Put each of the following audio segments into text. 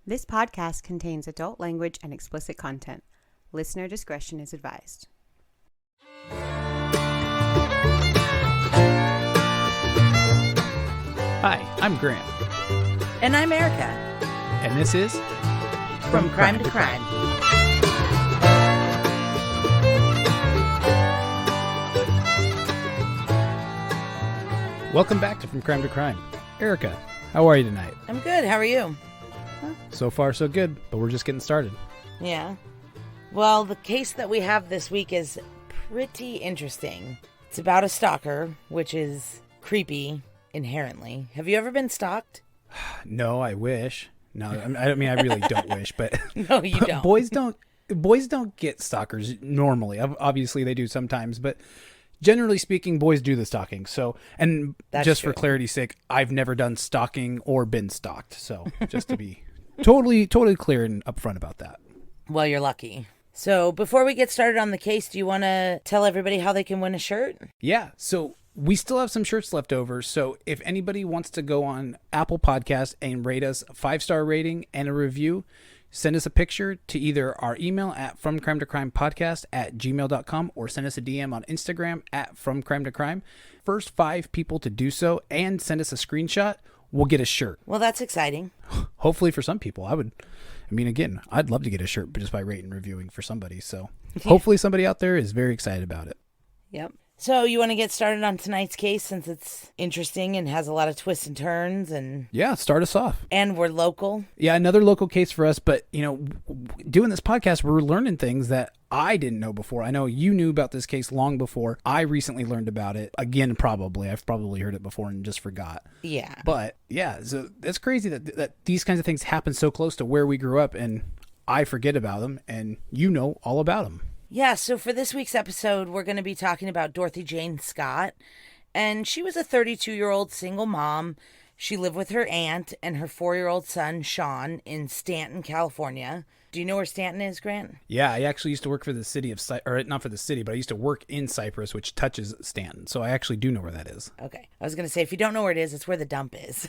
This podcast contains adult language and explicit content. Listener discretion is advised. Hi, I'm Grant. And I'm Erica. And this is From Crime to Crime. Welcome back to From Crime to Crime. Erica, how are you tonight? I'm good. How are you? So far, so good, but we're just getting started. Yeah. Well, the case that we have this week is pretty interesting. It's about a stalker, which is creepy inherently. Have you ever been stalked? No, I wish. No, I mean, I really don't wish, but No, you don't. Boys don't get stalkers normally. Obviously, they do sometimes, but generally speaking, boys do the stalking. So, and That's just true. for clarity's sake, I've never done stalking or been stalked. So, just to be totally clear and upfront about that. Well, you're lucky. So before we get started on the case, do you want to tell everybody how they can win a shirt? Yeah, so we still have some shirts left over. So if anybody wants to go on Apple Podcasts and rate us a 5-star rating and a review, send us a picture to either our email at fromcrimetocrimepodcast@gmail.com or send us a DM on Instagram at fromcrimetocrime. First 5 people to do so and send us a screenshot will get a shirt. Well, that's exciting. Hopefully for some people. Again, I'd love to get a shirt just by rating and reviewing for somebody. So hopefully somebody out there is very excited about it. Yep. So you want to get started on tonight's case since it's interesting and has a lot of twists and turns and Yeah, start us off. we're local. Yeah, another local case for us, but, doing this podcast, we're learning things that I didn't know before. I know you knew about this case long before. I recently learned about it. Again, probably. I've probably heard it before and just forgot. Yeah. But, yeah, so it's crazy that these kinds of things happen so close to where we grew up, and I forget about them, and you know all about them. Yeah, so for this week's episode, we're going to be talking about Dorothy Jane Scott. And she was a 32-year-old single mom. She lived with her aunt and her 4-year-old son, Sean, in Stanton, California. Do you know where Stanton is, Grant? Yeah, I actually used to work for the city of or not for the city, but I used to work in Cyprus, which touches Stanton. So I actually do know where that is. Okay. I was going to say, if you don't know where it is, it's where the dump is.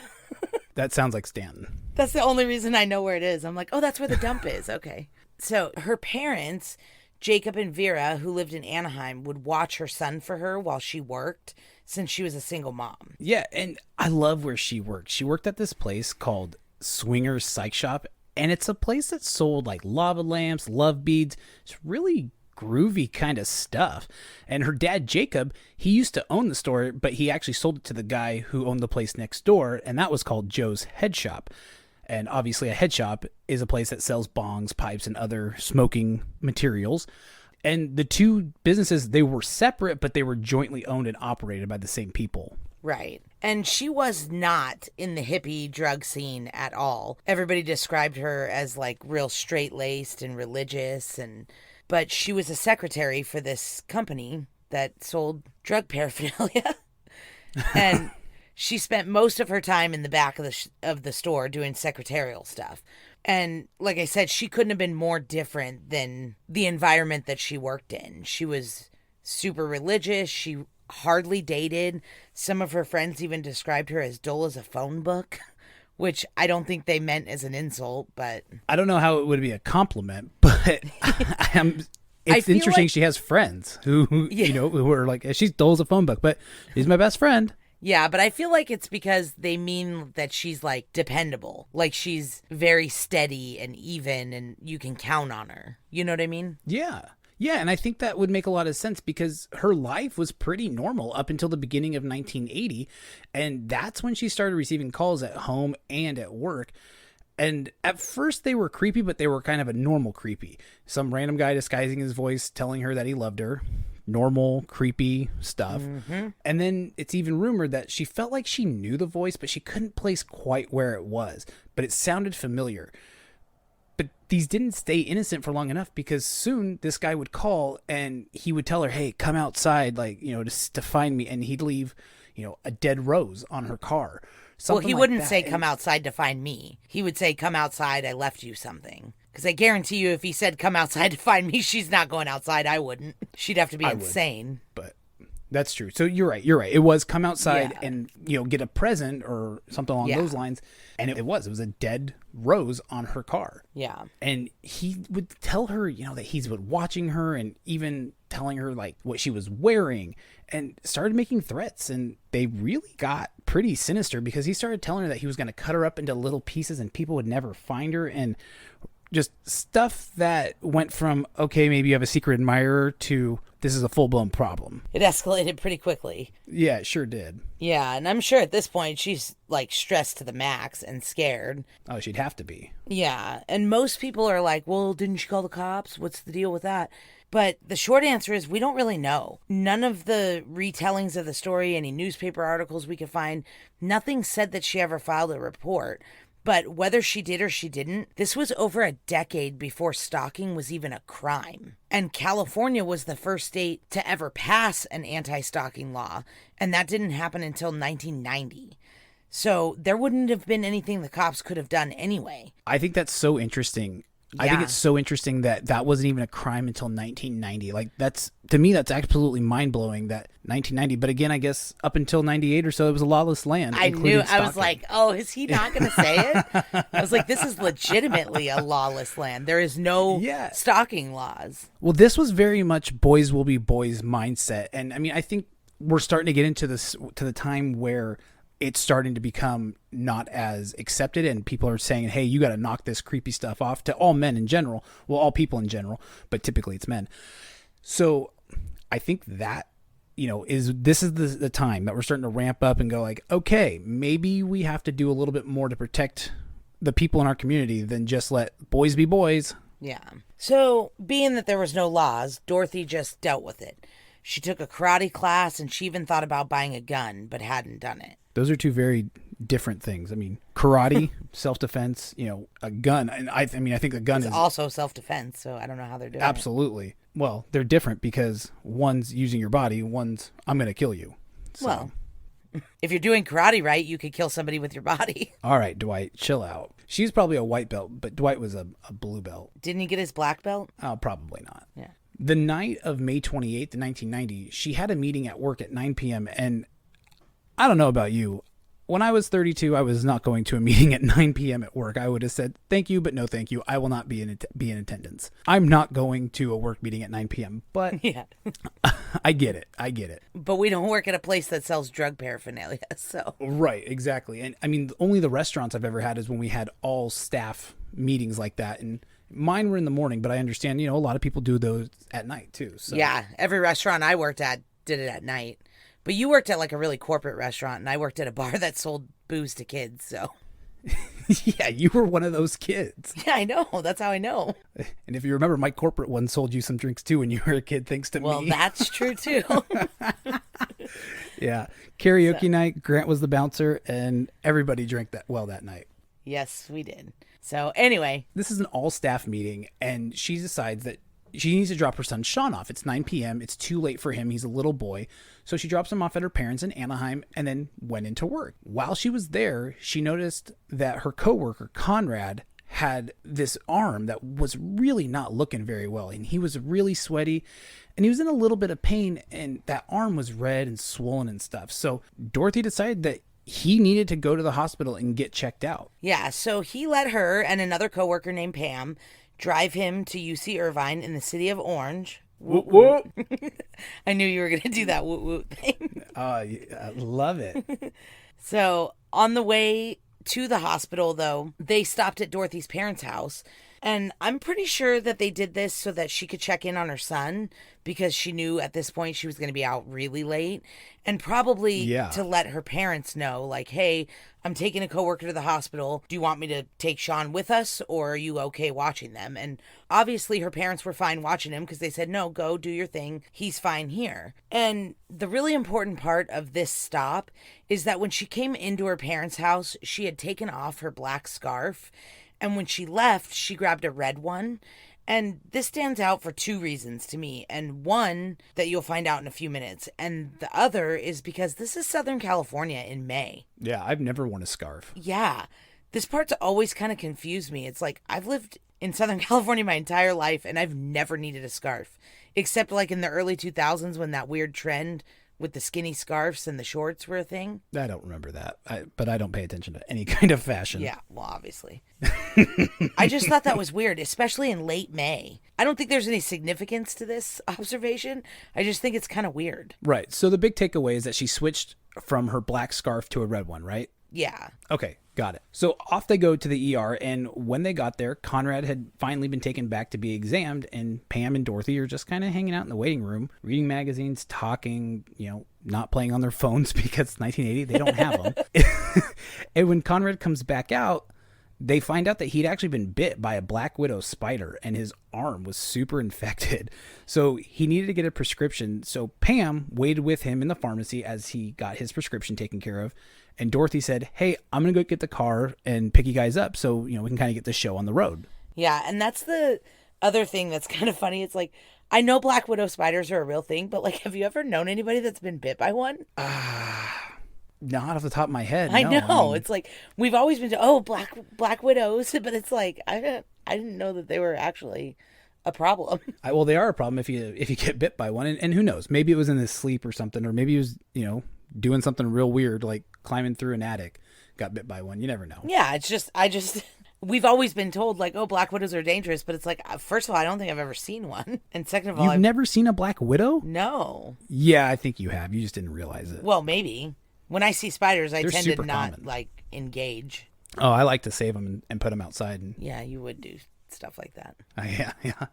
That sounds like Stanton. That's the only reason I know where it is. I'm like, oh, that's where the dump is. Okay. So her parents, Jacob and Vera, who lived in Anaheim, would watch her son for her while she worked since she was a single mom. Yeah, and I love where she worked. She worked at this place called Swingers Psych Shop, and it's a place that sold like lava lamps, love beads. It's really groovy kind of stuff. And her dad, Jacob, he used to own the store, but he actually sold it to the guy who owned the place next door, and that was called Joe's Head Shop. And obviously a head shop is a place that sells bongs, pipes, and other smoking materials. And the two businesses, they were separate, but they were jointly owned and operated by the same people. Right. And she was not in the hippie drug scene at all. Everybody described her as like real straight-laced and religious, but she was a secretary for this company that sold drug paraphernalia. And she spent most of her time in the back of the store doing secretarial stuff. And like I said, she couldn't have been more different than the environment that she worked in. She was super religious. She hardly dated. Some of her friends even described her as dull as a phone book, which I don't think they meant as an insult, but I don't know how it would be a compliment, but it's interesting like, she has friends who who are like, she's dull as a phone book, but she's my best friend. Yeah, but I feel like it's because they mean that she's like dependable. Like she's very steady and even and you can count on her. You know what I mean? Yeah. Yeah, and I think that would make a lot of sense because her life was pretty normal up until the beginning of 1980, and that's when she started receiving calls at home and at work. And at first they were creepy, but they were kind of a normal creepy. Some random guy disguising his voice, telling her that he loved her. Normal, creepy stuff. Mm-hmm. And then it's even rumored that she felt like she knew the voice, but she couldn't place quite where it was. But it sounded familiar. But these didn't stay innocent for long enough because soon this guy would call and he would tell her, hey, come outside, to find me. And he'd leave, a dead rose on her car. Well, he wouldn't say, come outside to find me. He would say, come outside, I left you something. Because I guarantee you if he said, come outside to find me, she's not going outside. I wouldn't. She'd have to be insane. But That's true. So you're right. You're right. It was come outside Yeah. and, get a present or something along Yeah. those lines. And it was a dead rose on her car. Yeah. And he would tell her, that he's watching her and even telling her like what she was wearing and started making threats. And they really got pretty sinister because he started telling her that he was going to cut her up into little pieces and people would never find her. And just stuff that went from, okay, maybe you have a secret admirer to this is a full-blown problem. It escalated pretty quickly. Yeah, it sure did. Yeah, and I'm sure at this point she's like stressed to the max and scared. Oh, she'd have to be. Yeah, and most people are like, well, didn't she call the cops? What's the deal with that? But the short answer is we don't really know. None of the retellings of the story, any newspaper articles we could find, nothing said that she ever filed a report. But whether she did or she didn't, this was over a decade before stalking was even a crime. And California was the first state to ever pass an anti-stalking law, and that didn't happen until 1990. So there wouldn't have been anything the cops could have done anyway. I think that's so interesting. I think Yeah. it's so interesting that wasn't even a crime until 1990. Like to me, that's absolutely mind blowing that 1990. But again, I guess up until 98 or so, it was a lawless land. I including knew, I was stalking. like, oh, is he not going to say it? I was like, this is legitimately a lawless land. There is no Yeah. stalking laws. Well, this was very much boys will be boys mindset. And I mean, I think we're starting to get into the time where it's starting to become not as accepted and people are saying, hey, you got to knock this creepy stuff off to all men in general. Well, all people in general, but typically it's men. So I think that, this is the time that we're starting to ramp up and go like, okay, maybe we have to do a little bit more to protect the people in our community than just let boys be boys. Yeah. So, being that there was no laws, Dorothy just dealt with it. She took a karate class and she even thought about buying a gun, but hadn't done it. Those are two very different things. I mean, karate, self-defense, a gun. And I think a gun It's is also self-defense, so I don't know how they're doing absolutely. Well, they're different because one's using your body, one's I'm going to kill you. it. Well, if you're doing karate right, you could kill somebody with your body. All right, Dwight, chill out. She's probably a white belt, but Dwight was a blue belt. Didn't he get his black belt? Oh, probably not. Yeah. The night of May 28th, 1990, she had a meeting at work at 9 p.m. And I don't know about you. When I was 32, I was not going to a meeting at 9 p.m. at work. I would have said, thank you, but no thank you. I will not be in attendance. I'm not going to a work meeting at 9 p.m., but Yeah. I get it. But we don't work at a place that sells drug paraphernalia, so. Right, exactly. And I mean, only the restaurants I've ever had is when we had all staff meetings like that. And mine were in the morning, but I understand, a lot of people do those at night too. So. Yeah, every restaurant I worked at did it at night. But you worked at like a really corporate restaurant, and I worked at a bar that sold booze to kids, so. Yeah, you were one of those kids. Yeah, I know. That's how I know. And if you remember, my corporate one sold you some drinks too when you were a kid, thanks to Well, me. that's true too. Yeah. Karaoke night, Grant was the bouncer, and everybody drank that night. Yes, we did. So anyway, This is an all-staff meeting, and she decides that she needs to drop her son Sean off. It's 9 p.m. It's too late for him. He's a little boy. So she drops him off at her parents in Anaheim and then went into work. While she was there, she noticed that her coworker, Conrad, had this arm that was really not looking very well. And he was really sweaty and he was in a little bit of pain. And that arm was red and swollen and stuff. So Dorothy decided that he needed to go to the hospital and get checked out. yeah, so he let her and another coworker named Pam drive him to UC Irvine in the city of Orange. Whoop, whoop. I knew you were going to do that woot woot thing. I love it. So on the way to the hospital, though, they stopped at Dorothy's parents' house. And I'm pretty sure that they did this so that she could check in on her son because she knew at this point she was going to be out really late. And probably Yeah. to let her parents know, like, hey, I'm taking a coworker to the hospital. Do you want me to take Sean with us or are you okay watching them? And obviously her parents were fine watching him because they said, no, go do your thing. He's fine here. And the really important part of this stop is that when she came into her parents' house, she had taken off her black scarf. And when she left, she grabbed a red one. And this stands out for two reasons to me. And one that you'll find out in a few minutes. And the other is because this is Southern California in May. Yeah, I've never worn a scarf. Yeah. This part's always kind of confused me. It's like I've lived in Southern California my entire life and I've never needed a scarf. Except like in the early 2000s when that weird trend with the skinny scarves and the shorts were a thing? I don't remember that, but I don't pay attention to any kind of fashion. Yeah, well, obviously. I just thought that was weird, especially in late May. I don't think there's any significance to this observation. I just think it's kind of weird. Right. So the big takeaway is that she switched from her black scarf to a red one, right? Yeah. Okay, got it. So off they go to the ER, and when they got there, Conrad had finally been taken back to be examined, and Pam and Dorothy are just kind of hanging out in the waiting room, reading magazines, talking, not playing on their phones because it's 1980, they don't have them. And when Conrad comes back out, they find out that he'd actually been bit by a black widow spider and his arm was super infected. So he needed to get a prescription. So Pam waited with him in the pharmacy as he got his prescription taken care of. And Dorothy said, hey, I'm going to go get the car and pick you guys up so, we can kind of get the show on the road. Yeah, and that's the other thing that's kind of funny. It's like, I know black widow spiders are a real thing, but have you ever known anybody that's been bit by one? Not off the top of my head. I no. know. It's like, we've always been, black widows, but it's like, I didn't know that they were actually a problem. Well, they are a problem if you get bit by one. And who knows? Maybe it was in his sleep or something, or maybe he was, doing something real weird, like climbing through an attic, got bit by one. You never know. Yeah, it's just, we've always been told, black widows are dangerous, but it's like, first of all, I don't think I've ever seen one. And second of all, You've never seen a black widow? No. Yeah, I think you have. You just didn't realize it. Well, maybe. When I see spiders, I They're tend to super not, common. engage. Oh, I like to save them and put them outside. And Yeah, you would do stuff like that. yeah.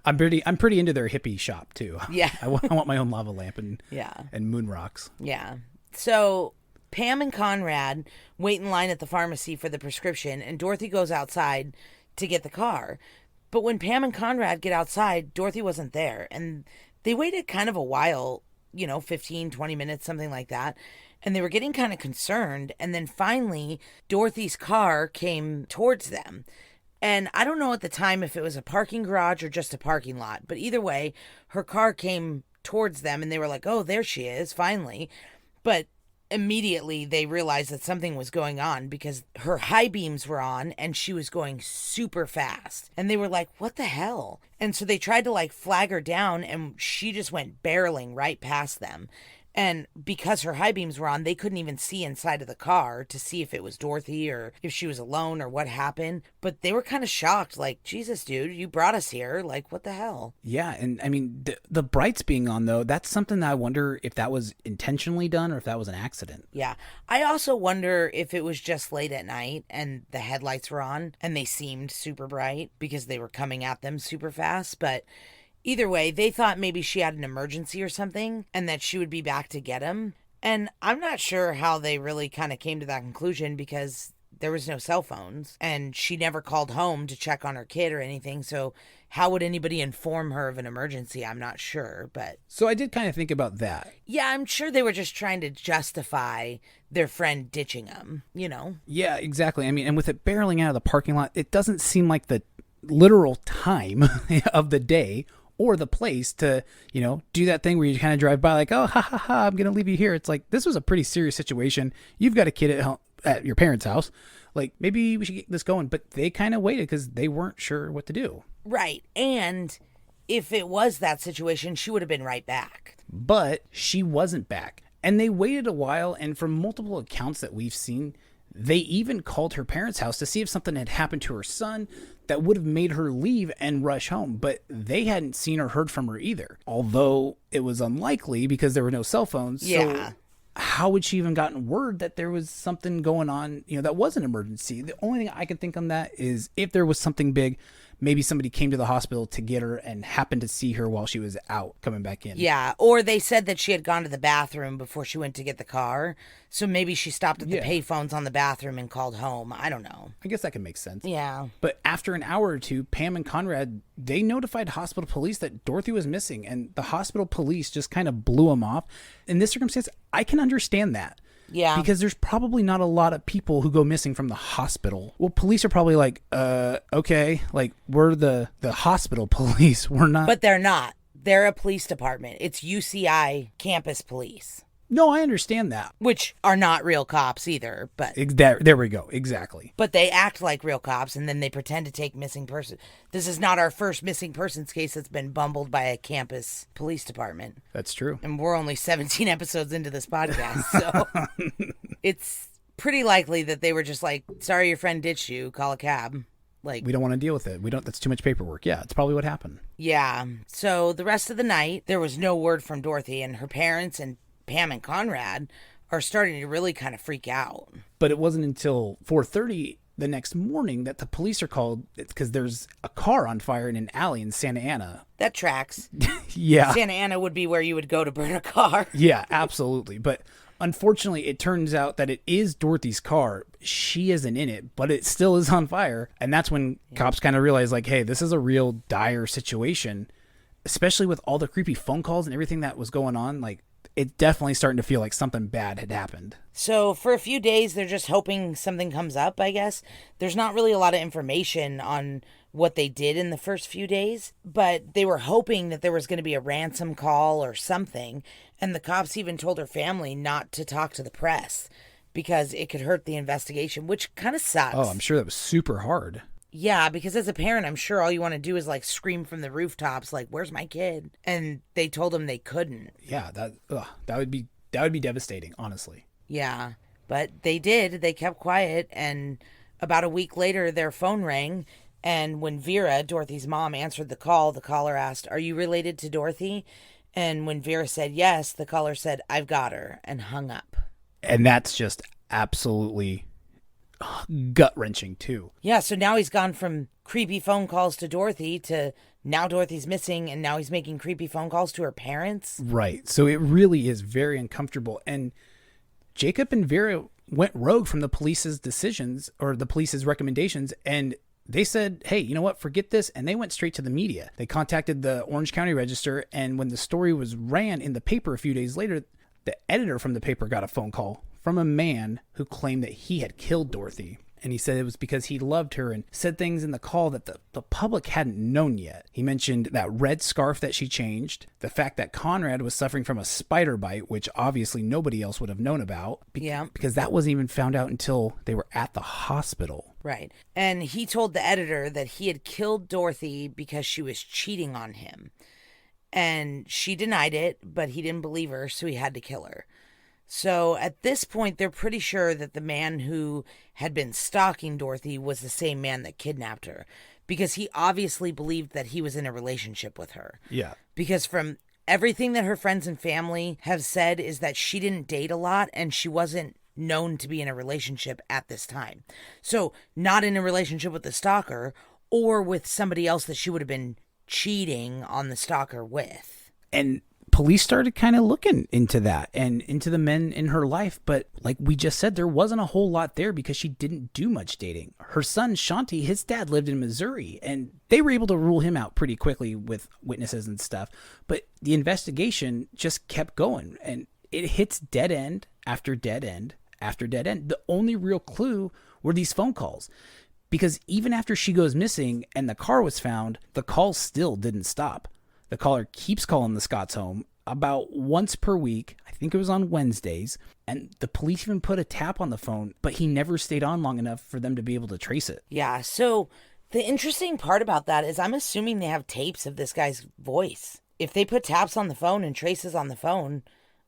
I'm pretty into their hippie shop too. Yeah. I want my own lava lamp and Yeah. and moon rocks. Yeah. So Pam and Conrad wait in line at the pharmacy for the prescription, and Dorothy goes outside to get the car. But when Pam and Conrad get outside, Dorothy wasn't there, and they waited kind of a while, 15, 20 minutes, something like that. And they were getting kind of concerned. And then finally, Dorothy's car came towards them. And I don't know at the time if it was a parking garage or just a parking lot. But either way, her car came towards them and they were like, oh, there she is, finally. But immediately they realized that something was going on because her high beams were on and she was going super fast. And they were like, what the hell? And so they tried to flag her down and she just went barreling right past them. And because her high beams were on, they couldn't even see inside of the car to see if it was Dorothy or if she was alone or what happened. But they were kind of shocked, Jesus, dude, you brought us here. What the hell? Yeah, and I mean, the brights being on, though, that's something that I wonder if that was intentionally done or if that was an accident. Yeah. I also wonder if it was just late at night and the headlights were on and they seemed super bright because they were coming at them super fast. But either way, they thought maybe she had an emergency or something and that she would be back to get him. And I'm not sure how they really kind of came to that conclusion because there was no cell phones and she never called home to check on her kid or anything. So how would anybody inform her of an emergency? I'm not sure, but... So I did kind of think about that. Yeah, I'm sure they were just trying to justify their friend ditching them, Yeah, exactly. I mean, and with it barreling out of the parking lot, it doesn't seem like the literal time of the day or the place to, do that thing where you kind of drive by oh, ha, ha, ha, I'm going to leave you here. It's like, this was a pretty serious situation. You've got a kid at your parents' house. Maybe we should get this going. But they kind of waited because they weren't sure what to do. Right. And if it was that situation, she would have been right back. But she wasn't back. And they waited a while. And from multiple accounts that we've seen, they even called her parents' house to see if something had happened to her son that would have made her leave and rush home. But they hadn't seen or heard from her either. Although it was unlikely because there were no cell phones. Yeah. So how would she even gotten word that there was something going on, that was an emergency? The only thing I can think on that is if there was something big, maybe somebody came to the hospital to get her and happened to see her while she was out coming back in. Yeah, or they said that she had gone to the bathroom before she went to get the car. So maybe she stopped at the payphones on the bathroom and called home. I don't know. I guess that can make sense. Yeah. But after an hour or two, Pam and Conrad, they notified hospital police that Dorothy was missing, and the hospital police just kind of blew them off. In this circumstance, I can understand that. Yeah. Because there's probably not a lot of people who go missing from the hospital. Well, police are probably okay, we're the hospital police. We're not. But they're not. They're a police department. It's UCI campus police. No, I understand that. which are not real cops either, but There we go. Exactly. they act like real cops and then they pretend to take missing person. This is not our first missing persons case that's been bumbled by a campus police department. That's true. And we're only 17 episodes into this podcast, so it's pretty likely that they were just like, sorry your friend ditched you, call a cab. Like, We don't want to deal with it. That's too much paperwork. Yeah, it's probably what happened. yeah. So the rest of the night, there was no word from Dorothy, and her parents and Pam and Conrad are starting to really kind of freak out. But it wasn't until 4:30 the next morning that the police are called because there's a car on fire in an alley in Santa Ana. That tracks. Yeah. Santa Ana would be where you would go to burn a car. Yeah, absolutely. But unfortunately, it turns out that it is Dorothy's car. She isn't in it, but it still is on fire. And that's when cops kind of realize, like, hey, this is a real dire situation, especially with all the creepy phone calls and everything that was going on. Like, it's definitely starting to feel like something bad had happened. So for a few days, they're just hoping something comes up, I guess. There's not really a lot of information on what they did in the first few days, but they were hoping that there was going to be a ransom call or something. And the cops even told her family not to talk to the press because it could hurt the investigation, which kind of sucks. Oh, I'm sure that was super hard. Yeah, because as a parent, I'm sure all you want to do is like scream from the rooftops, like, where's my kid? And they told them they couldn't. Yeah, that would be devastating, honestly. Yeah, but they did. They kept quiet. And about a week later, their phone rang. And when Vera, Dorothy's mom, answered the call, the caller asked, "Are you related to Dorothy?" And when Vera said yes, the caller said, "I've got her," and hung up. And that's just absolutely gut-wrenching, too. Yeah, so now he's gone from creepy phone calls to Dorothy to now Dorothy's missing, and now he's making creepy phone calls to her parents. Right. So it really is very uncomfortable. And Jacob and Vera went rogue from the police's decisions or the police's recommendations, and they said, hey, you know what, forget this. And they went straight to the media. They contacted the Orange County Register, and when the story was ran in the paper a few days later, the editor from the paper got a phone call from a man who claimed that he had killed Dorothy. And he said it was because he loved her and said things in the call that the public hadn't known yet. He mentioned that red scarf that she changed, the fact that Conrad was suffering from a spider bite, which obviously nobody else would have known about. Yeah. Because that wasn't even found out until they were at the hospital. Right. And he told the editor that he had killed Dorothy because she was cheating on him. And she denied it, but he didn't believe her, so he had to kill her. So at this point, they're pretty sure that the man who had been stalking Dorothy was the same man that kidnapped her, because he obviously believed that he was in a relationship with her. Yeah. Because from everything that her friends and family have said is that she didn't date a lot and she wasn't known to be in a relationship at this time. So not in a relationship with the stalker or with somebody else that she would have been cheating on the stalker with. And police started kind of looking into that and into the men in her life. But like we just said, there wasn't a whole lot there because she didn't do much dating. Her son, Shanti, his dad lived in Missouri, and they were able to rule him out pretty quickly with witnesses and stuff. But the investigation just kept going, and it hits dead end after dead end after dead end. The only real clue were these phone calls. Because even after she goes missing and the car was found, the calls still didn't stop. The caller keeps calling the Scotts home about once per week. I think it was on Wednesdays. And the police even put a tap on the phone, but he never stayed on long enough for them to be able to trace it. Yeah, so the interesting part about that is I'm assuming they have tapes of this guy's voice. If they put taps on the phone and traces on the phone,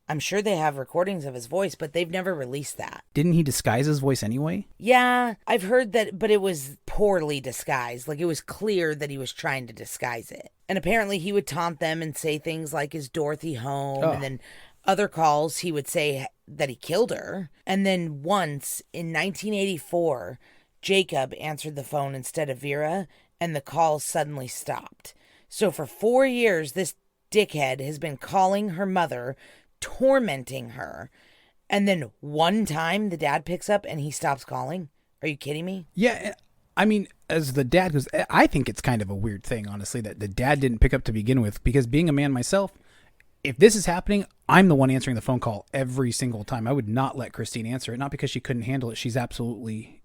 I'm sure they have recordings of his voice, but they've never released that. Didn't he disguise his voice anyway? Yeah, I've heard that, but it was poorly disguised. Like, it was clear that he was trying to disguise it. And apparently he would taunt them and say things like, is Dorothy home? Oh. And then other calls, he would say that he killed her. And then once, in 1984, Jacob answered the phone instead of Vera, and the call suddenly stopped. So for 4 years, this dickhead has been calling her mother, tormenting her, and then one time the dad picks up and he stops calling. Are you kidding me? Yeah, I mean, as the dad goes, I think it's kind of a weird thing, honestly, that the dad didn't pick up to begin with, because being a man myself, if this is happening, I'm the one answering the phone call every single time. I would not let Christine answer it, not because she couldn't handle it. She's absolutely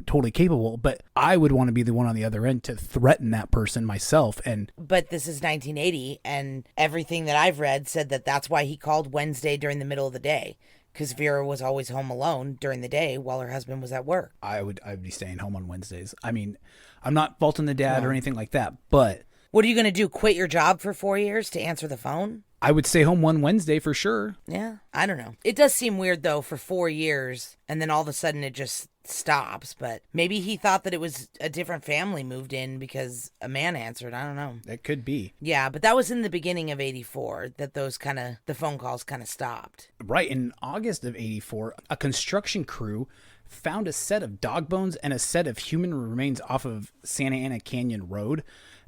totally capable, but I would want to be the one on the other end to threaten that person myself. And But this is 1980, and everything that I've read said that that's why he called Wednesday during the middle of the day, because Vera was always home alone during the day while her husband was at work. I'd be staying home on Wednesdays. I mean, I'm not faulting the dad or anything like that, but What are you going to do, quit your job for 4 years to answer the phone? I would stay home one Wednesday for sure. Yeah, I don't know. It does seem weird, though, for 4 years, and then all of a sudden it just stops. But maybe he thought that it was a different family moved in because a man answered. I don't know. That could be. Yeah, but that was in the beginning of 84 that the phone calls kind of stopped. Right. In August of 84, a construction crew found a set of dog bones and a set of human remains off of Santa Ana Canyon Road,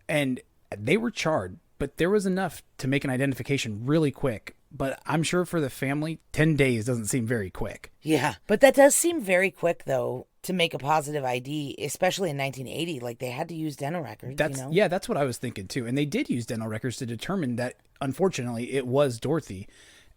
and they were charred. But there was enough to make an identification really quick. But I'm sure for the family, 10 days doesn't seem very quick. Yeah, but that does seem very quick, though, to make a positive ID, especially in 1980. Like, they had to use dental records, Yeah, that's what I was thinking, too. And they did use dental records to determine that, unfortunately, it was Dorothy.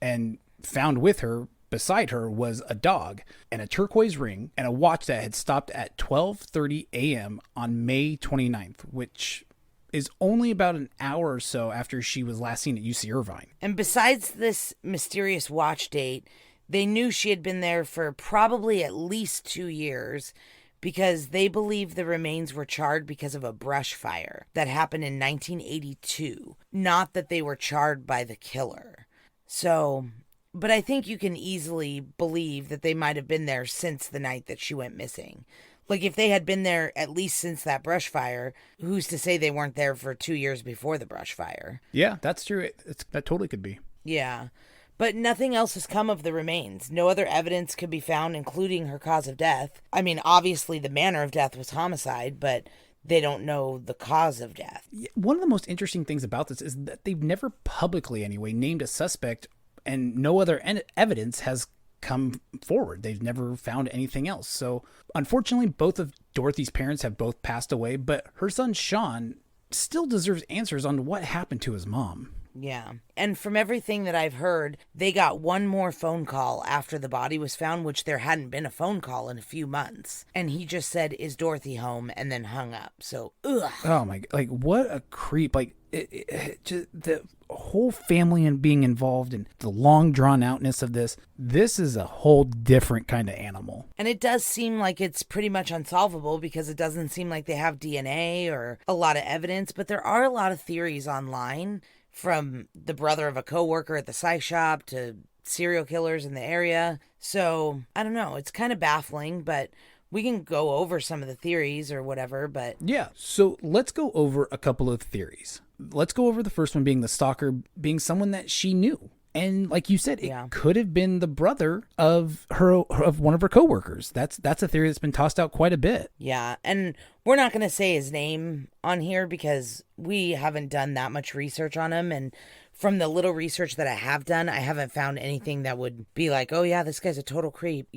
And found with her, beside her, was a dog and a turquoise ring and a watch that had stopped at 12:30 a.m. on May 29th, which is only about an hour or so after she was last seen at UC Irvine. And besides this mysterious watch date, they knew she had been there for probably at least 2 years because they believe the remains were charred because of a brush fire that happened in 1982, not that they were charred by the killer. So, but I think you can easily believe that they might have been there since the night that she went missing. Like, if they had been there at least since that brush fire, who's to say they weren't there for 2 years before the brush fire? Yeah, that's true. That totally could be. Yeah. But nothing else has come of the remains. No other evidence could be found, including her cause of death. I mean, obviously the manner of death was homicide, but they don't know the cause of death. One of the most interesting things about this is that they've never publicly, anyway, named a suspect, and no other evidence has come forward. They've never found anything else. So unfortunately, both of Dorothy's parents have both passed away, but her son Sean still deserves answers on what happened to his mom. Yeah. And from everything that I've heard, they got one more phone call after the body was found, which there hadn't been a phone call in a few months. And he just said, "Is Dorothy home?" and then hung up. So, ugh. Oh my, like, what a creep. Like, just the whole family and being involved and the long drawn outness of this is a whole different kind of animal. And it does seem like it's pretty much unsolvable because it doesn't seem like they have DNA or a lot of evidence, but there are a lot of theories online, from the brother of a coworker at the psych shop to serial killers in the area. So, I don't know. It's kind of baffling, but we can go over some of the theories or whatever, but... Yeah, so let's go over a couple of theories. Let's go over the first one being the stalker being someone that she knew. And like you said, it could have been the brother of one of her coworkers. That's a theory that's been tossed out quite a bit. Yeah, and we're not going to say his name on here because we haven't done that much research on him. And from the little research that I have done, I haven't found anything that would be like, oh yeah, this guy's a total creep,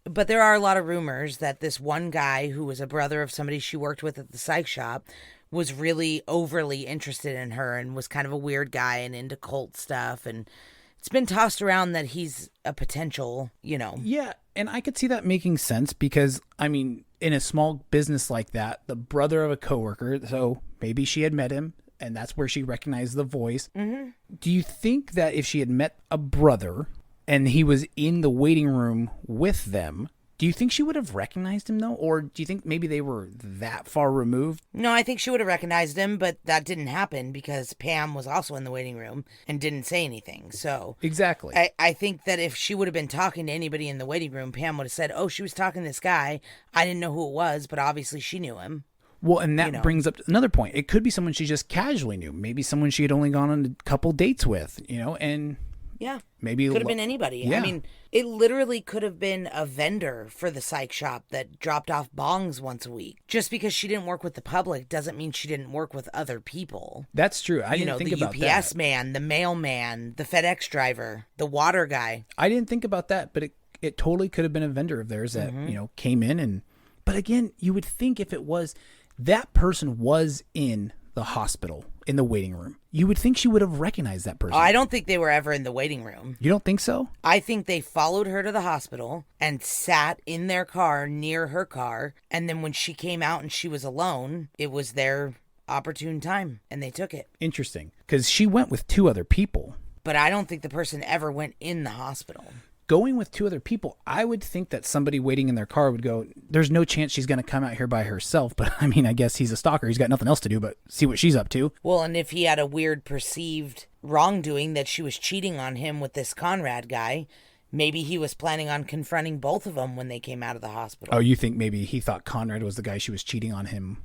But there are a lot of rumors that this one guy who was a brother of somebody she worked with at the psych shop was really overly interested in her and was kind of a weird guy and into cult stuff. And it's been tossed around that he's a potential, Yeah, and I could see that making sense because, I mean, in a small business like that, the brother of a coworker, so maybe she had met him and that's where she recognized the voice. Mm-hmm. Do you think that if she had met a brother and he was in the waiting room with them, do you think she would have recognized him, though? Or do you think maybe they were that far removed? No, I think she would have recognized him, but that didn't happen because Pam was also in the waiting room and didn't say anything. So exactly. I think that if she would have been talking to anybody in the waiting room, Pam would have said, oh, she was talking to this guy. I didn't know who it was, but obviously she knew him. Well, and that brings up another point. It could be someone she just casually knew. Maybe someone she had only gone on a couple dates with, and... Yeah. Maybe could have been anybody. Yeah. I mean, it literally could have been a vendor for the psych shop that dropped off bongs once a week. Just because she didn't work with the public doesn't mean she didn't work with other people. That's true. I didn't think about that. The UPS man, the mailman, the FedEx driver, the water guy. I didn't think about that, but it totally could have been a vendor of theirs that, came in and... But again, you would think if it was... That person was in the hospital. in the waiting room. You would think she would have recognized that person. I don't think they were ever in the waiting room. You don't think so? I think they followed her to the hospital and sat in their car near her car. And then when she came out and she was alone, it was their opportune time and they took it. Interesting. Because she went with 2 other people. But I don't think the person ever went in the hospital. Going with 2 other people, I would think that somebody waiting in their car would go, there's no chance she's going to come out here by herself. But I mean, I guess he's a stalker. He's got nothing else to do but see what she's up to. Well, and if he had a weird perceived wrongdoing that she was cheating on him with this Conrad guy, maybe he was planning on confronting both of them when they came out of the hospital. Oh, you think maybe he thought Conrad was the guy she was cheating on him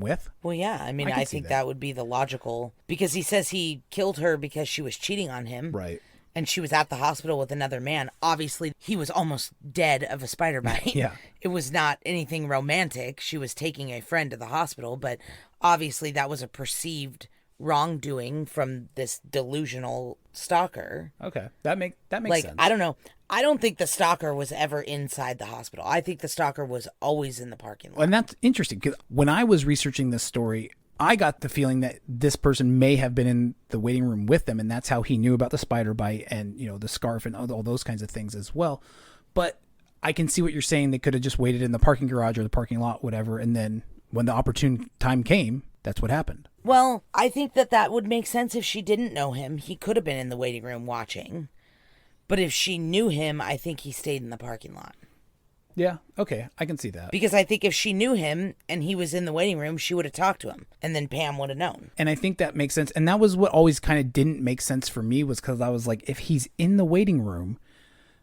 with? Well, yeah. I mean, I think that would be the logical, because he says he killed her because she was cheating on him. Right. And she was at the hospital with another man. Obviously, he was almost dead of a spider bite. Yeah. It was not anything romantic. She was taking a friend to the hospital, but obviously that was a perceived wrongdoing from this delusional stalker. Okay. That makes sense. I don't know. I don't think the stalker was ever inside the hospital. I think the stalker was always in the parking lot. And that's interesting because when I was researching this story, I got the feeling that this person may have been in the waiting room with them, and that's how he knew about the spider bite and, the scarf and all those kinds of things as well. But I can see what you're saying. They could have just waited in the parking garage or the parking lot, whatever, and then when the opportune time came, that's what happened. Well, I think that would make sense if she didn't know him. He could have been in the waiting room watching. But if she knew him, I think he stayed in the parking lot. Yeah, okay, I can see that. Because I think if she knew him and he was in the waiting room, she would have talked to him. And then Pam would have known. And I think that makes sense. And that was what always kind of didn't make sense for me, was because I was like, if he's in the waiting room,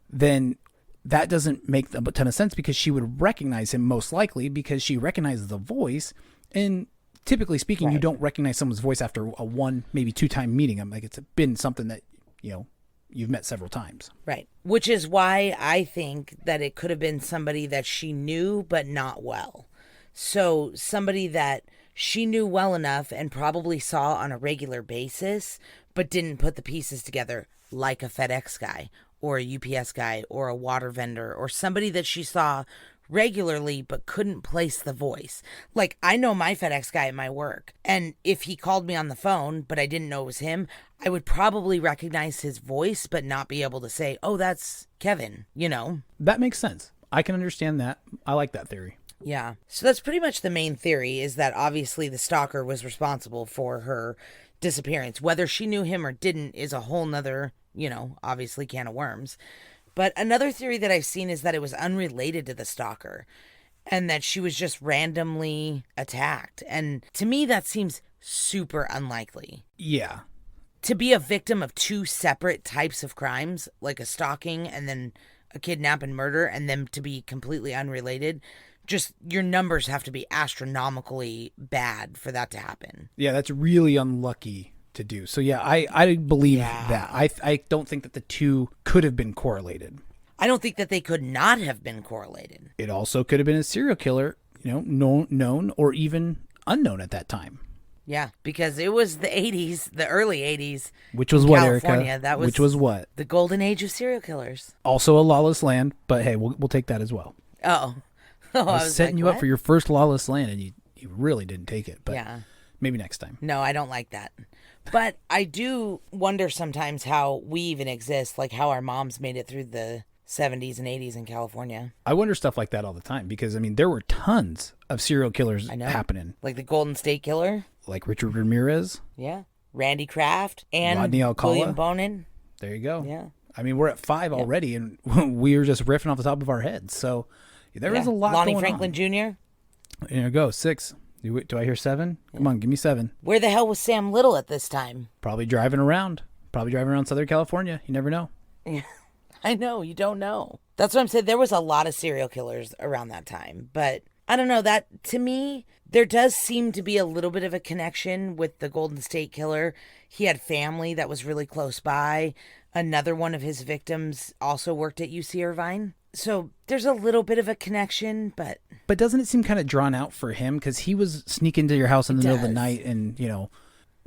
then that doesn't make a ton of sense, because she would recognize him most likely because she recognizes the voice. And typically speaking, You don't recognize someone's voice after a 1, maybe 2-time meeting. I'm like, it's been something that, you've met several times. Right. Which is why I think that it could have been somebody that she knew, but not well. So somebody that she knew well enough and probably saw on a regular basis, but didn't put the pieces together, like a FedEx guy or a UPS guy or a water vendor or somebody that she saw regularly but couldn't place the voice. Like, I know my FedEx guy at my work, and if he called me on the phone but I didn't know it was him, I would probably recognize his voice but not be able to say, oh, that's Kevin, That makes sense. I can understand that. I like that theory. Yeah. So that's pretty much the main theory, is that obviously the stalker was responsible for her disappearance. Whether she knew him or didn't is a whole nother, obviously can of worms. But another theory that I've seen is that it was unrelated to the stalker and that she was just randomly attacked. And to me, that seems super unlikely. Yeah. To be a victim of 2 separate types of crimes, like a stalking and then a kidnap and murder, and then to be completely unrelated, just your numbers have to be astronomically bad for that to happen. Yeah, that's really unlucky to do. So yeah, I believe that. I don't think that the 2 could have been correlated. I don't think that they could not have been correlated. It also could have been a serial killer, known or even unknown at that time. Yeah, because it was the 80s, the early 80s. Which was what, Erica? That was Which was what? The golden age of serial killers. Also a lawless land, but hey, we'll take that as well. Oh. I was setting you up for your first lawless land, and you really didn't take it. But yeah. Maybe next time. No, I don't like that. But I do wonder sometimes how we even exist, like how our moms made it through the 70s and 80s in California. I wonder stuff like that all the time because, there were tons of serial killers happening. Like the Golden State Killer. Like Richard Ramirez. Yeah. Randy Kraft and Rodney Alcala. William Bonin. There you go. Yeah. We're at 5 already, and we were just riffing off the top of our heads. So there is a lot Lonnie going Franklin on. Jr. There you go. 6. Do I hear 7? Yeah. Come on, give me 7. Where the hell was Sam Little at this time? Probably driving around Southern California. You never know. Yeah, I know. You don't know. That's what I'm saying. There was a lot of serial killers around that time. But I don't know. That, to me, there does seem to be a little bit of a connection with the Golden State Killer. He had family that was really close by. Another one of his victims also worked at UC Irvine. So there's a little bit of a connection, but... But doesn't it seem kind of drawn out for him? Because he was sneaking into your house in the middle of the night and,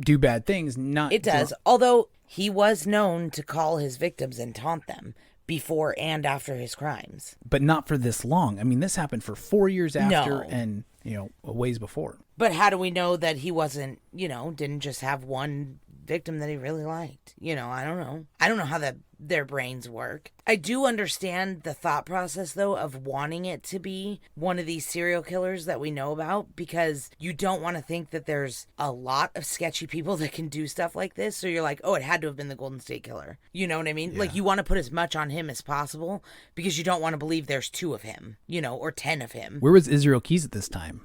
do bad things. It does. Although he was known to call his victims and taunt them before and after his crimes. But not for this long. I mean, this happened for 4 years after No. and, a ways before. But how do we know that he wasn't, didn't just have one victim that he really liked? I don't know. I don't know how their brains work. I do understand the thought process, though, of wanting it to be one of these serial killers that we know about, because you don't want to think that there's a lot of sketchy people that can do stuff like this. So you're like, oh, it had to have been the Golden State Killer. You know what I mean? Yeah. Like, you want to put as much on him as possible because you don't want to believe there's 2 of him, or 10 of him. Where was Israel Keys at this time?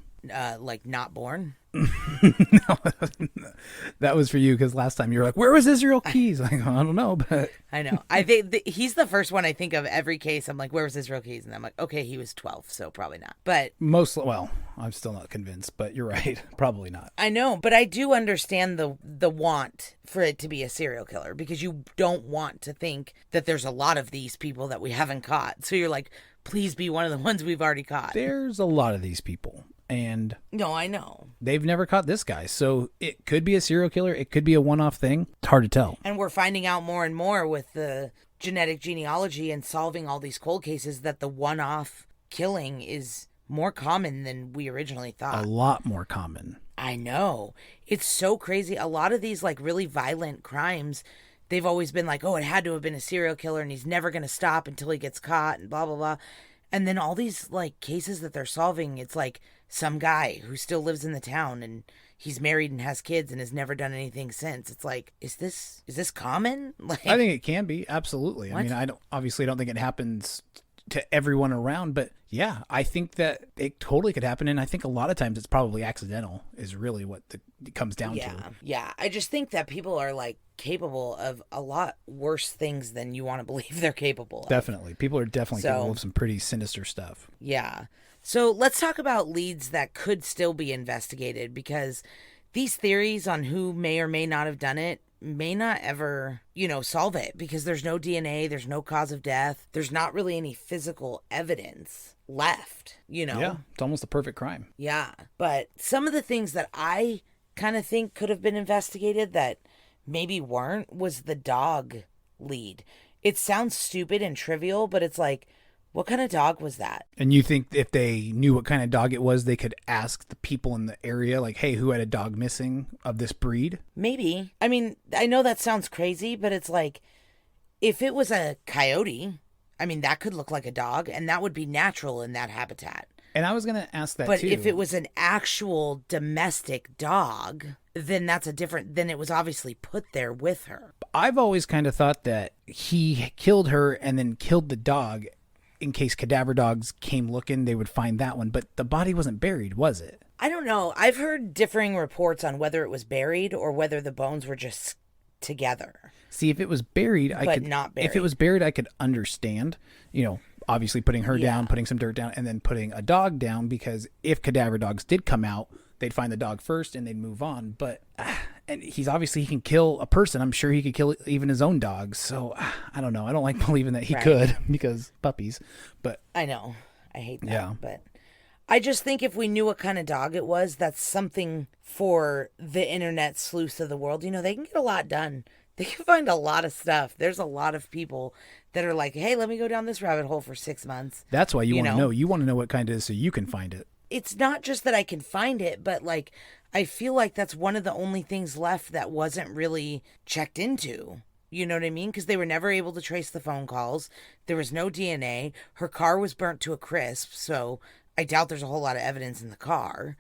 Like, not born. No, that was for you, because last time you were like, where was Israel Keys? Like, I don't know, but I know. I think he's the first one I think of every case. I'm like, where was Israel Keys? And I'm like, okay, he was 12, so probably not. But I'm still not convinced, but you're right. Probably not. I know, but I do understand the want for it to be a serial killer, because you don't want to think that there's a lot of these people that we haven't caught. So you're like, please be one of the ones we've already caught. There's a lot of these people. And no, I know. They've never caught this guy. So it could be a serial killer. It could be a one-off thing. It's hard to tell. And we're finding out more and more with the genetic genealogy and solving all these cold cases that the one-off killing is more common than we originally thought. A lot more common. I know. It's so crazy. A lot of these like really violent crimes, they've always been like, oh, it had to have been a serial killer and he's never going to stop until he gets caught and blah, blah, blah. And then all these like cases that they're solving, it's like some guy who still lives in the town and he's married and has kids and has never done anything since. It's like, is this common? Like, I think it can be. Absolutely. What? I mean, I don't think it happens to everyone around, but yeah, I think that it totally could happen. And I think a lot of times it's probably accidental is really what it comes down to. Yeah. I just think that people are like capable of a lot worse things than you want to believe they're capable of. Definitely. People are definitely capable of some pretty sinister stuff. Yeah. So let's talk about leads that could still be investigated, because these theories on who may or may not have done it may not ever, solve it, because there's no DNA, there's no cause of death, there's not really any physical evidence left, Yeah, it's almost a perfect crime. Yeah. But some of the things that I kind of think could have been investigated that maybe weren't was the dog lead. It sounds stupid and trivial, but it's like, what kind of dog was that? And you think if they knew what kind of dog it was, they could ask the people in the area, like, hey, who had a dog missing of this breed? Maybe. I mean, I know that sounds crazy, but it's like, if it was a coyote, I mean, that could look like a dog, and that would be natural in that habitat. And I was going to ask that but too. But if it was an actual domestic dog, then then it was obviously put there with her. I've always kind of thought that he killed her and then killed the dog. In case cadaver dogs came looking, they would find that one. But the body wasn't buried, was it? I don't know. I've heard differing reports on whether it was buried or whether the bones were just together. See, if it was buried, not buried. If it was buried, I could understand. Obviously putting her down, putting some dirt down, and then putting a dog down, because if cadaver dogs did come out, they'd find the dog first and they'd move on. But and he can kill a person. I'm sure he could kill even his own dogs. So I don't know. I don't like believing that he could, because puppies. But I know. I hate that. Yeah. But I just think if we knew what kind of dog it was, that's something for the internet sleuths of the world. They can get a lot done. They can find a lot of stuff. There's a lot of people that are like, hey, let me go down this rabbit hole for 6 months. That's why you want to know. You want to know what kind it is so you can find it. It's not just that I can find it, but like, I feel like that's one of the only things left that wasn't really checked into. You know what I mean? Because they were never able to trace the phone calls. There was no DNA. Her car was burnt to a crisp, so I doubt there's a whole lot of evidence in the car.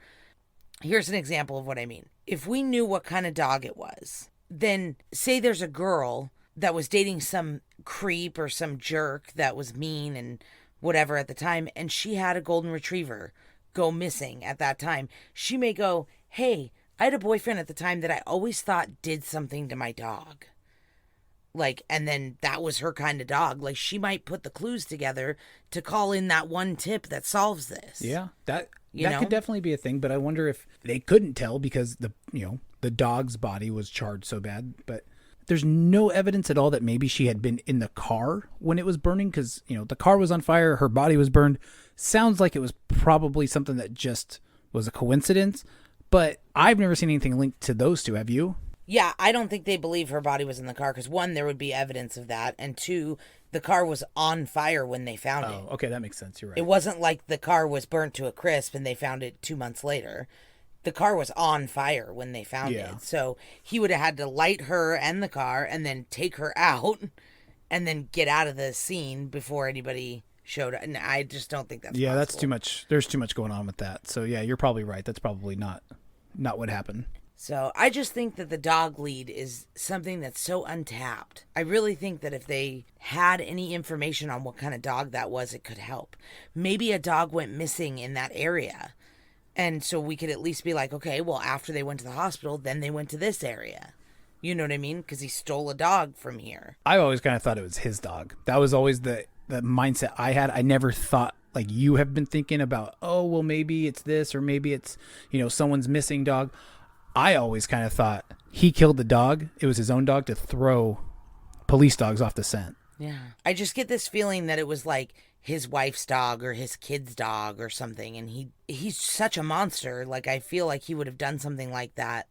Here's an example of what I mean. If we knew what kind of dog it was, then say there's a girl that was dating some creep or some jerk that was mean and whatever at the time, and she had a golden retriever go missing at that time. She may go, hey, I had a boyfriend at the time that I always thought did something to my dog. Like, and then that was her kind of dog. Like, she might put the clues together to call in that one tip that solves this. Yeah, that could definitely be a thing, but I wonder if they couldn't tell because the dog's body was charred so bad. But there's no evidence at all that maybe she had been in the car when it was burning, because the car was on fire, her body was burned. Sounds like it was probably something that just was a coincidence, but I've never seen anything linked to those two. Have you? Yeah, I don't think they believe her body was in the car because, one, there would be evidence of that, and two, the car was on fire when they found it. Oh, okay, that makes sense. You're right. It wasn't like the car was burnt to a crisp and they found it 2 months later. The car was on fire when they found Yeah. it. So he would have had to light her and the car and then take her out and then get out of the scene before anybody showed up. And I just don't think that's Yeah, possible. that's too much. There's too much going on with that. So yeah, you're probably right. That's probably not what happened. So I just think that the dog lead is something that's so untapped. I really think that if they had any information on what kind of dog that was, it could help. Maybe a dog went missing in that area. And so we could at least be like, okay, well, after they went to the hospital, then they went to this area. You know what I mean? Because he stole a dog from here. I always kind of thought it was his dog. That was always the mindset I had. I never thought like you have been thinking about, oh, well, maybe it's this or maybe it's, someone's missing dog. I always kind of thought he killed the dog. It was his own dog to throw police dogs off the scent. Yeah. I just get this feeling that it was like his wife's dog or his kid's dog or something. And he's such a monster. Like, I feel like he would have done something like that.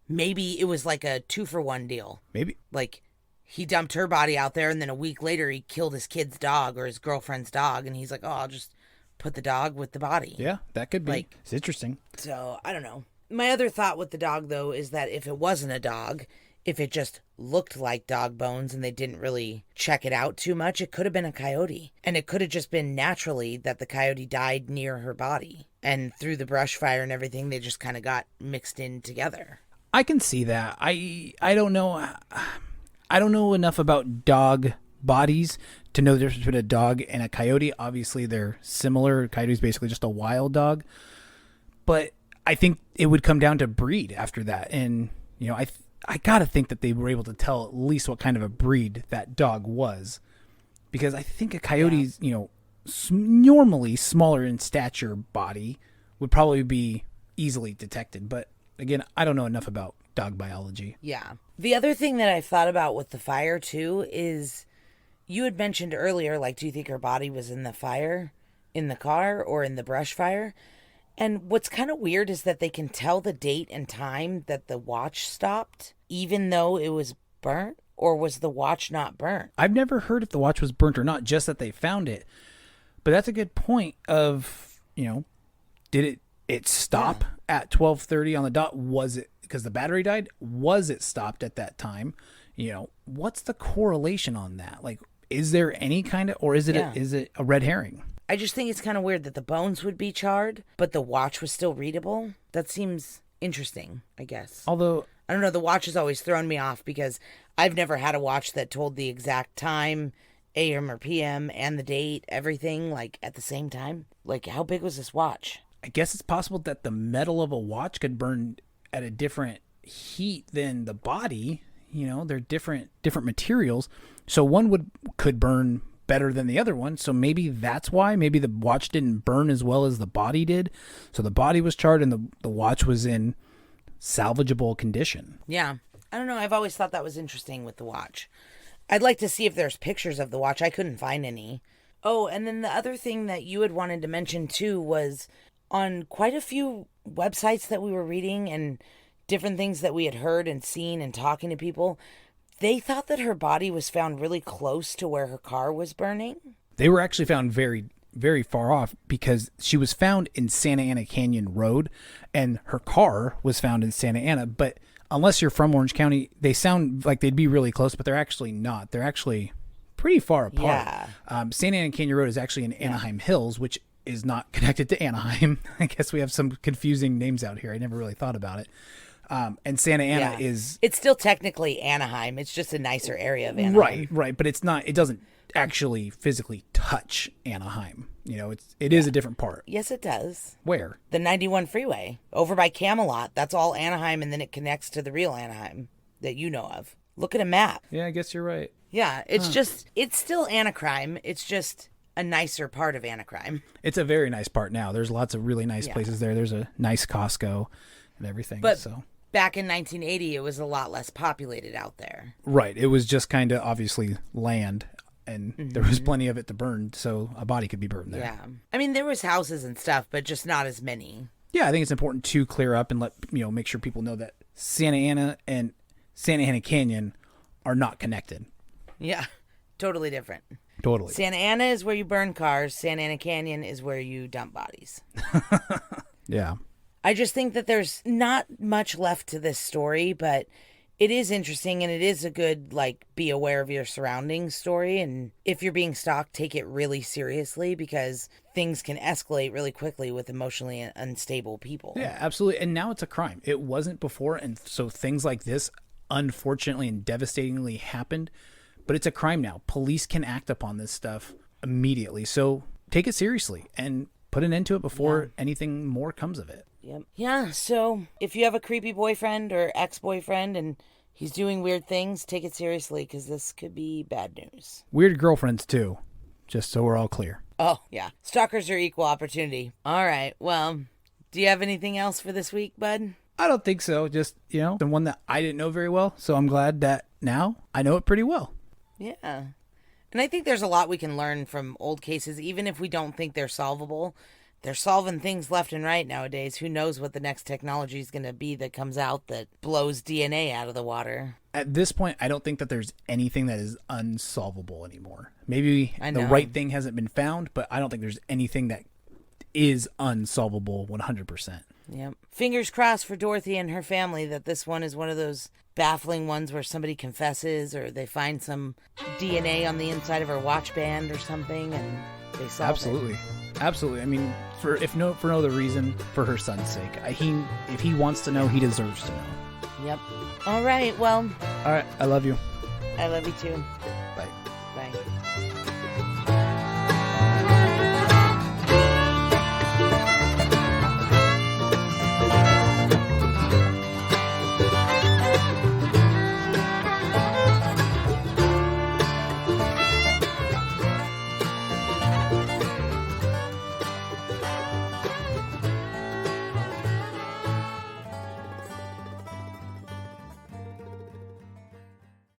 Maybe it was like a 2-for-1 deal. Maybe. Like, he dumped her body out there and then a week later he killed his kid's dog or his girlfriend's dog. And he's like, oh, I'll just put the dog with the body. Yeah, that could be. Like, it's interesting. So, I don't know. My other thought with the dog, though, is that if it wasn't a dog, if it just looked like dog bones and they didn't really check it out too much, it could have been a coyote. And it could have just been naturally that the coyote died near her body. And through the brush fire and everything, they just kind of got mixed in together. I can see that. I don't know. I don't know enough about dog bodies to know the difference between a dog and a coyote. Obviously, they're similar. Coyote's basically just a wild dog. But I think it would come down to breed after that. And, I got to think that they were able to tell at least what kind of a breed that dog was. Because I think a coyote's, normally smaller in stature body would probably be easily detected. But again, I don't know enough about dog biology. Yeah. The other thing that I've thought about with the fire, too, is you had mentioned earlier, like, do you think her body was in the fire, in the car, or in the brush fire? And what's kind of weird is that they can tell the date and time that the watch stopped, even though it was burnt, or was the watch not burnt? I've never heard if the watch was burnt or not, just that they found it. But that's a good point of, did it stop at 12:30 on the dot? Was it because the battery died? Was it stopped at that time? What's the correlation on that? Like, is there any kind of, or is it is it a red herring? I just think it's kind of weird that the bones would be charred, but the watch was still readable. That seems interesting, I guess. Although, I don't know, the watch has always thrown me off because I've never had a watch that told the exact time, AM or PM, and the date, everything, like, at the same time. Like, how big was this watch? I guess it's possible that the metal of a watch could burn at a different heat than the body. They're different materials. So one could burn better than the other one. So maybe that's why. Maybe the watch didn't burn as well as the body did. So the body was charred and the watch was in salvageable condition. Yeah. I don't know. I've always thought that was interesting with the watch. I'd like to see if there's pictures of the watch. I couldn't find any. Oh, and then the other thing that you had wanted to mention too was on quite a few websites that we were reading and different things that we had heard and seen and talking to people, they thought that her body was found really close to where her car was burning. They were actually found very, very far off because she was found in Santa Ana Canyon Road and her car was found in Santa Ana. But unless you're from Orange County, they sound like they'd be really close, but they're actually not. They're actually pretty far apart. Yeah. Santa Ana Canyon Road is actually in Anaheim Hills, which is not connected to Anaheim. I guess we have some confusing names out here. I never really thought about it. And Santa Ana is... It's still technically Anaheim. It's just a nicer area of Anaheim. Right. But it's not... It doesn't actually physically touch Anaheim. It is a different part. Yes, it does. Where? The 91 freeway. Over by Camelot. That's all Anaheim, and then it connects to the real Anaheim that you know of. Look at a map. Yeah, I guess you're right. Yeah, it's just... It's still Anacrime. It's just a nicer part of Anacrime. It's a very nice part now. There's lots of really nice places there. There's a nice Costco and everything. But back in 1980, it was a lot less populated out there. Right. It was just kind of obviously land, and there was plenty of it to burn, so a body could be burned there. Yeah. I mean, there was houses and stuff, but just not as many. Yeah, I think it's important to clear up and let make sure people know that Santa Ana and Santa Ana Canyon are not connected. Yeah, totally different. Totally. Santa Ana is where you burn cars. Santa Ana Canyon is where you dump bodies. Yeah. I just think that there's not much left to this story, but it is interesting and it is a good, like, be aware of your surroundings story. And if you're being stalked, take it really seriously because things can escalate really quickly with emotionally unstable people. Yeah, absolutely. And now it's a crime. It wasn't before. And so things like this, unfortunately and devastatingly, happened. But it's a crime now. Police can act upon this stuff immediately. So take it seriously and put an end to it before anything more comes of it. Yep. Yeah, so if you have a creepy boyfriend or ex-boyfriend and he's doing weird things, take it seriously because this could be bad news. Weird girlfriends, too, just so we're all clear. Oh, yeah. Stalkers are equal opportunity. All right, well, do you have anything else for this week, bud? I don't think so. Just, the one that I didn't know very well. So I'm glad that now I know it pretty well. Yeah. And I think there's a lot we can learn from old cases, even if we don't think they're solvable. They're solving things left and right nowadays. Who knows what the next technology is going to be that comes out that blows DNA out of the water. At this point, I don't think that there's anything that is unsolvable anymore. Maybe I the know. right thing hasn't been found, but I don't think there's anything that is unsolvable 100%. Yep. Fingers crossed for Dorothy and her family that this one is one of those baffling ones where somebody confesses or they find some DNA on the inside of her watch band or something and they solve Absolutely. Absolutely. I mean, for no other reason, for her son's sake. If he wants to know, he deserves to know. it. Yep. All right. Well, All right. I love you. I love you too.